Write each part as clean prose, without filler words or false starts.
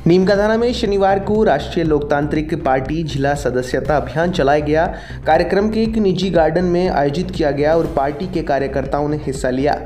नीमकाथाना में शनिवार को राष्ट्रीय लोकतांत्रिक पार्टी जिला सदस्यता अभियान चलाया गया। कार्यक्रम के एक निजी गार्डन में आयोजित किया गया और पार्टी के कार्यकर्ताओं ने हिस्सा लिया।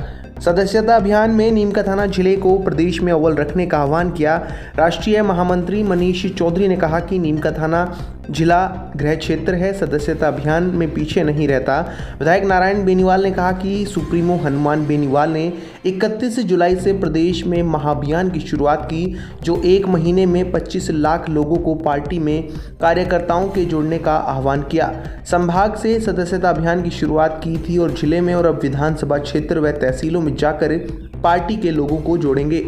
सदस्यता अभियान में नीमकाथाना जिले को प्रदेश में अव्वल रखने का आह्वान किया। राष्ट्रीय महामंत्री मनीष चौधरी ने कहा कि नीमकाथाना जिला गृह क्षेत्र है, सदस्यता अभियान में पीछे नहीं रहता। विधायक नारायण बेनीवाल ने कहा कि सुप्रीमो हनुमान बेनीवाल ने 31 जुलाई से प्रदेश में महाअभियान की शुरुआत की, जो एक महीने में 25 लाख लोगों को पार्टी में कार्यकर्ताओं के जोड़ने का आह्वान किया। संभाग से सदस्यता अभियान की शुरुआत की थी और जिले में और अब विधानसभा क्षेत्र व तहसीलों में जाकर पार्टी के लोगों को जोड़ेंगे।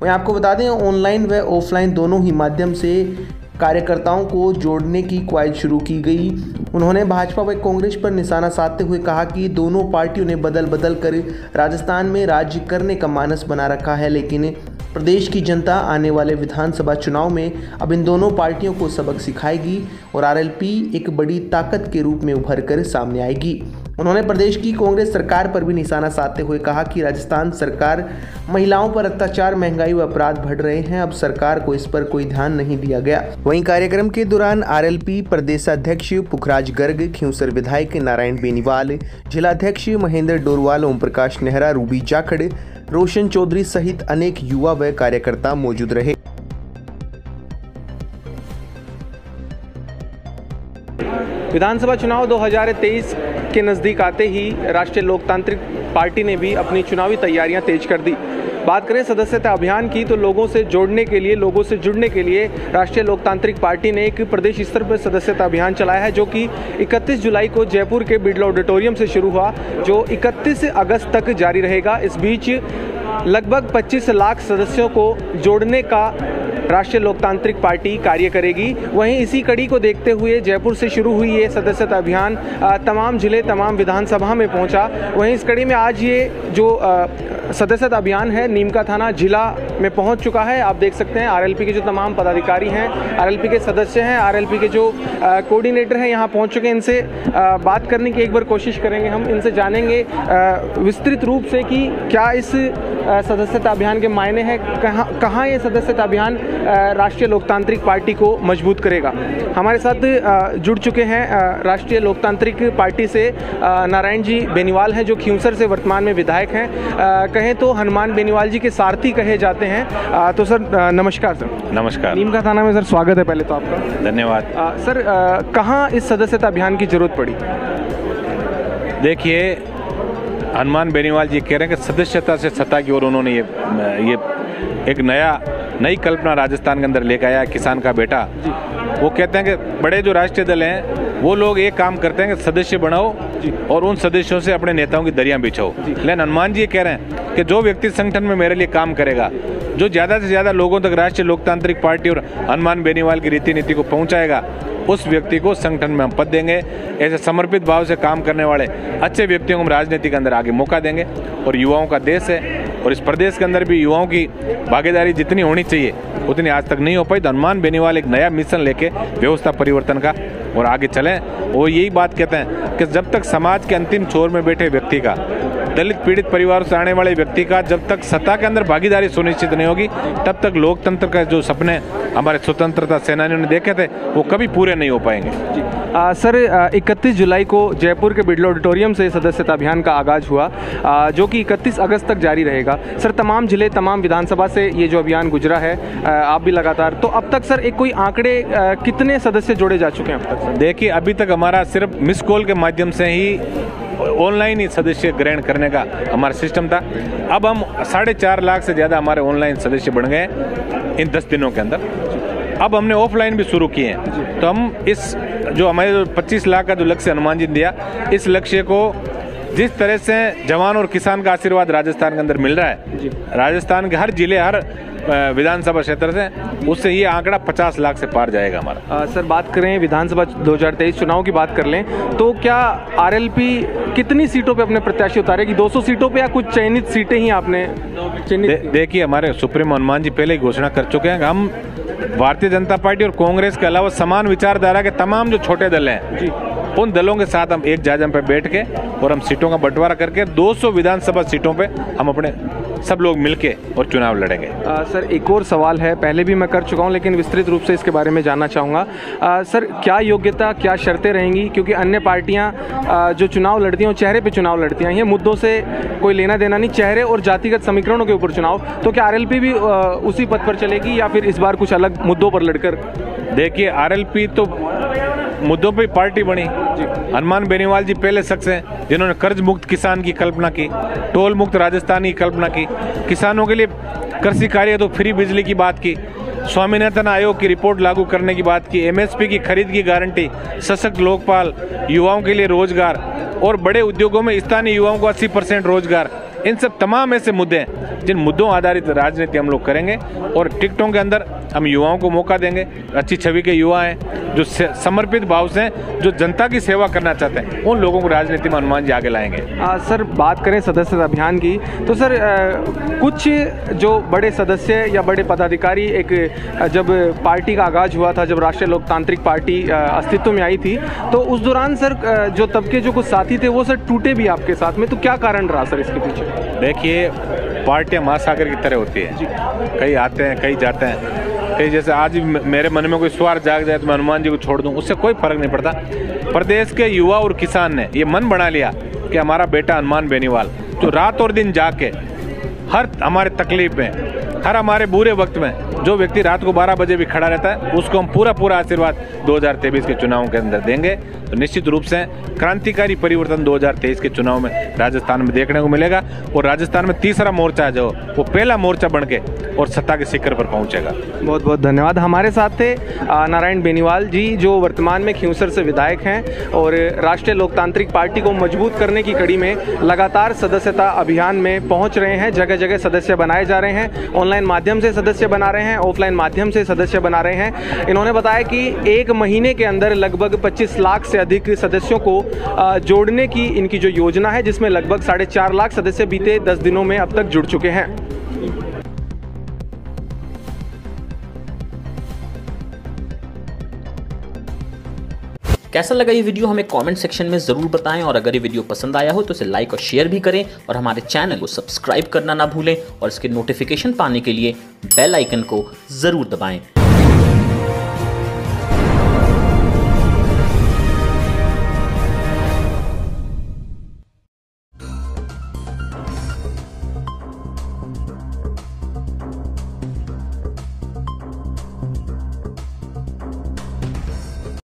वहीं आपको बता दें, ऑनलाइन व ऑफलाइन दोनों ही माध्यम से कार्यकर्ताओं को जोड़ने की कवायद शुरू की गई। उन्होंने भाजपा व कांग्रेस पर निशाना साधते हुए कहा कि दोनों पार्टियों ने बदल बदल कर राजस्थान में राज्य करने का मानस बना रखा है, लेकिन प्रदेश की जनता आने वाले विधानसभा चुनाव में अब इन दोनों पार्टियों को सबक सिखाएगी और आरएलपी एक बड़ी ताकत के रूप में उभर कर सामने आएगी। उन्होंने प्रदेश की कांग्रेस सरकार पर भी निशाना साधते हुए कहा कि राजस्थान सरकार महिलाओं पर अत्याचार, महंगाई व अपराध बढ़ रहे हैं, अब सरकार को इस पर कोई ध्यान नहीं दिया गया। वहीं कार्यक्रम के दौरान आरएलपी प्रदेशाध्यक्ष पुखराज गर्ग, खींवसर विधायक नारायण बेनीवाल, जिलाध्यक्ष महेंद्र डोरवाल, ओम प्रकाश नेहरा, रूबी जाखड़, रोशन चौधरी सहित अनेक युवा व कार्यकर्ता मौजूद रहे। विधानसभा चुनाव 2023 के नज़दीक आते ही राष्ट्रीय लोकतांत्रिक पार्टी ने भी अपनी चुनावी तैयारियां तेज कर दी। बात करें सदस्यता अभियान की, तो लोगों से जोड़ने के लिए, लोगों से जुड़ने के लिए राष्ट्रीय लोकतांत्रिक पार्टी ने एक प्रदेश स्तर पर सदस्यता अभियान चलाया है, जो कि 31 जुलाई को जयपुर के बिरला ऑडिटोरियम से शुरू हुआ, जो 31 अगस्त तक जारी रहेगा। इस बीच लगभग 25 लाख सदस्यों को जोड़ने का राष्ट्रीय लोकतांत्रिक पार्टी कार्य करेगी। वहीं इसी कड़ी को देखते हुए जयपुर से शुरू हुई ये सदस्यता अभियान तमाम जिले, तमाम विधानसभा में पहुंचा। वहीं इस कड़ी में आज ये जो सदस्यता अभियान है नीमकाथाना जिला में पहुंच चुका है। आप देख सकते हैं आरएलपी के जो तमाम पदाधिकारी हैं, आरएलपी के सदस्य हैं, आरएलपी के जो कोऑर्डिनेटर हैं यहाँ पहुंच चुके हैं। इनसे बात करने की एक बार कोशिश करेंगे, हम इनसे जानेंगे विस्तृत रूप से कि क्या इस सदस्यता अभियान के मायने हैं, कहाँ ये सदस्यता अभियान राष्ट्रीय लोकतांत्रिक पार्टी को मजबूत करेगा। हमारे साथ जुड़ चुके हैं राष्ट्रीय लोकतांत्रिक पार्टी से नारायण जी बेनीवाल हैं, जो खींवसर से वर्तमान में विधायक हैं, कहें तो हनुमान बेनीवाल जी के सारथी कहे जाते हैं। तो सर नमस्कार। सर नमस्कार। नीमकाथाना में सर स्वागत है पहले तो आपका। धन्यवाद। सर कहाँ इस सदस्यता अभियान की जरूरत पड़ी? देखिए, हनुमान बेनीवाल जी कह रहे हैं कि सदस्यता से सत्ता की ओर उन्होंने ये एक नई कल्पना राजस्थान के अंदर लेकर आया। किसान का बेटा, वो कहते हैं कि बड़े जो राष्ट्रीय दल हैं वो लोग एक काम करते हैं कि सदस्य बनाओ और उन सदस्यों से अपने नेताओं की दरियां बिछाओ। लेकिन हनुमान जी ये कह रहे हैं कि जो व्यक्ति संगठन में मेरे लिए काम करेगा, जो ज़्यादा से ज़्यादा लोगों तक राष्ट्रीय लोकतांत्रिक पार्टी और हनुमान बेनीवाल की रीति नीति को पहुँचाएगा, उस व्यक्ति को संगठन में हम पद देंगे। ऐसे समर्पित भाव से काम करने वाले अच्छे व्यक्तियों को हम राजनीति के अंदर आगे मौका देंगे। और युवाओं का देश है और इस प्रदेश के अंदर भी युवाओं की भागीदारी जितनी होनी चाहिए उतनी आज तक नहीं हो पाई। तो हनुमान बेनीवाल एक नया मिशन लेके व्यवस्था परिवर्तन का और आगे चलें। वो यही बात कहते हैं कि जब तक समाज के अंतिम छोर में बैठे व्यक्ति का, दलित पीड़ित परिवारों से आने वाले व्यक्ति का जब तक सत्ता के अंदर भागीदारी सुनिश्चित नहीं होगी, तब तक लोकतंत्र का जो सपने हमारे स्वतंत्रता सेनानियों ने देखे थे वो कभी पूरे नहीं हो पाएंगे। सर 31 जुलाई को जयपुर के बिरला ऑडिटोरियम से सदस्यता अभियान का आगाज हुआ, जो कि 31 अगस्त तक जारी रहेगा। सर तमाम जिले, तमाम विधानसभा से ये जो अभियान गुजरा है, आप भी लगातार, तो अब तक सर एक कोई आंकड़े कितने सदस्य जोड़े जा चुके हैं अब तक? देखिए, अभी तक हमारा सिर्फ मिस कॉल के माध्यम से ही ऑनलाइन ही सदस्य ग्रहण करने का हमारा सिस्टम था। अब हम 4.5 लाख से ज़्यादा हमारे ऑनलाइन सदस्य बढ़ गए इन 10 दिनों के अंदर। अब हमने ऑफलाइन भी शुरू किए हैं। तो हम इस जो हमारे 25 लाख का जो लक्ष्य हनुमान जी ने दिया, इस लक्ष्य को जिस तरह से जवान और किसान का आशीर्वाद राजस्थान के अंदर मिल रहा है, राजस्थान के हर जिले, हर विधानसभा क्षेत्र से, उससे ये आंकड़ा 50 लाख से पार जाएगा हमारा। सर बात करें विधानसभा 2023 चुनाव की बात कर लें, तो क्या आरएलपी कितनी सीटों पे अपने प्रत्याशी उतारेगी? 200 सीटों पे या कुछ चयनित सीटें ही आपने चयनित? देखिए, हमारे सुप्रीमो हनुमान जी पहले ही घोषणा कर चुके हैं कि हम भारतीय जनता पार्टी और कांग्रेस के अलावा समान विचारधारा के तमाम जो छोटे दल हैं जी, उन दलों के साथ हम एक जाजम पे बैठ के और हम सीटों का बंटवारा करके 200 विधानसभा सीटों पे हम अपने सब लोग मिलके और चुनाव लड़ेंगे। सर एक और सवाल है, पहले भी मैं कर चुका हूं लेकिन विस्तृत रूप से इसके बारे में जानना चाहूँगा। सर क्या योग्यता, क्या शर्तें रहेंगी, क्योंकि अन्य पार्टियां जो चुनाव लड़ती हैं वो चेहरे पे चुनाव लड़ती हैं, ये मुद्दों से कोई लेना देना नहीं, चेहरे और जातिगत समीकरणों के ऊपर चुनाव, तो क्या आरएलपी भी उसी पद पर चलेगी या फिर इस बार कुछ अलग मुद्दों पर लड़कर? देखिए आरएलपी तो मुद्दों पे पार्टी बनी। हनुमान बेनीवाल जी पहले शख्स हैं जिन्होंने कर्ज मुक्त किसान की कल्पना की, टोल मुक्त राजस्थान की कल्पना की, किसानों के लिए कृषि कार्य तो फ्री बिजली की बात की, स्वामीनाथन आयोग की रिपोर्ट लागू करने की बात की, एमएसपी की खरीद की गारंटी, सशक्त लोकपाल, युवाओं के लिए रोजगार और बड़े उद्योगों में स्थानीय युवाओं को 80% रोजगार। इन सब तमाम ऐसे मुद्दे हैं जिन मुद्दों आधारित राजनीति हम लोग करेंगे और टिकटों के अंदर हम युवाओं को मौका देंगे। अच्छी छवि के युवा हैं जो समर्पित भाव से, जो जनता की सेवा करना चाहते हैं, उन लोगों को राजनीति में हनुमान जी आगे लाएंगे। सर बात करें सदस्यता अभियान की, तो सर कुछ जो बड़े सदस्य या बड़े पदाधिकारी, एक जब पार्टी का आगाज हुआ था, जब राष्ट्रीय लोकतांत्रिक पार्टी अस्तित्व में आई थी, तो उस दौरान सर जो तबके जो कुछ साथी थे वो सर टूटे भी आपके साथ में, तो क्या कारण रहा सर इसके पीछे? देखिए पार्टियां महासागर की तरह होती है, कई आते हैं कई जाते हैं, कई जैसे आज भी मेरे मन में कोई स्वार्थ जाग जाए तो मैं हनुमान जी को छोड़ दूं, उससे कोई फर्क नहीं पड़ता। प्रदेश के युवा और किसान ने ये मन बना लिया कि हमारा बेटा हनुमान बेनीवाल जो रात और दिन जाग के हर हमारे तकलीफ में, हर हमारे बुरे वक्त में, जो व्यक्ति रात को 12 बजे भी खड़ा रहता है, उसको हम पूरा आशीर्वाद 2023 के चुनावों के अंदर देंगे। तो निश्चित रूप से क्रांतिकारी परिवर्तन 2023 के चुनाव में राजस्थान में देखने को मिलेगा और राजस्थान में तीसरा मोर्चा जो वो पहला मोर्चा बन के और सत्ता के शिखर पर पहुंचेगा। बहुत बहुत धन्यवाद। हमारे साथ थे नारायण बेनीवाल जी, जो वर्तमान में खिंवसर से विधायक हैं और राष्ट्रीय लोकतांत्रिक पार्टी को मजबूत करने की कड़ी में लगातार सदस्यता अभियान में पहुँच रहे हैं। जगह जगह सदस्य बनाए जा रहे हैं, ऑनलाइन माध्यम से सदस्य बना रहे हैं, ऑफलाइन माध्यम से सदस्य बना रहे हैं। इन्होंने बताया कि 1 महीने के अंदर लगभग 25 लाख से अधिक सदस्यों को जोड़ने की इनकी जो योजना है, जिसमें लगभग 4.5 लाख सदस्य बीते 10 दिनों में अब तक जुड़ चुके हैं। कैसा लगा ये वीडियो हमें कमेंट सेक्शन में ज़रूर बताएं, और अगर ये वीडियो पसंद आया हो तो इसे लाइक और शेयर भी करें और हमारे चैनल को सब्सक्राइब करना ना भूलें और इसके नोटिफिकेशन पाने के लिए बेल आइकन को ज़रूर दबाएं।